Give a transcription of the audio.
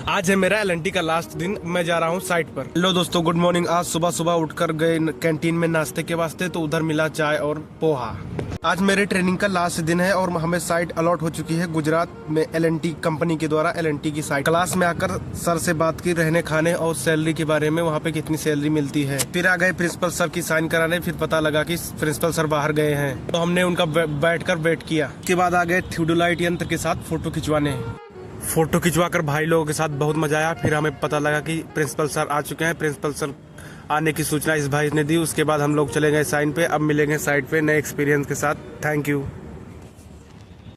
आज है मेरा LNT का लास्ट दिन। मैं जा रहा हूँ साइट पर। हेलो दोस्तों, गुड मॉर्निंग। आज सुबह सुबह उठकर गए कैंटीन में नाश्ते के वास्ते, तो उधर मिला चाय और पोहा। आज मेरे ट्रेनिंग का लास्ट दिन है और हमें साइट अलॉट हो चुकी है गुजरात में LNT कंपनी के द्वारा। LNT की साइट क्लास में आकर सर से बात की रहने खाने और सैलरी के बारे में, वहाँ पे कितनी सैलरी मिलती है। फिर आ गए प्रिंसिपल सर की साइन कराने। फिर पता लगा कि प्रिंसिपल सर बाहर गए हैं, तो हमने उनका बैठकर वेट किया। उसके बाद आ गए थियोडोलाइट यंत्र के साथ फोटो खिंचवाने। फोटो खिंचवाकर भाई लोगों के साथ बहुत मजा आया। फिर हमें पता लगा कि प्रिंसिपल सर आ चुके हैं। प्रिंसिपल सर आने की सूचना इस भाई ने दी। उसके बाद हम लोग चले गए साइन पे। अब मिलेंगे साइट पे नए एक्सपीरियंस के साथ। Thank you.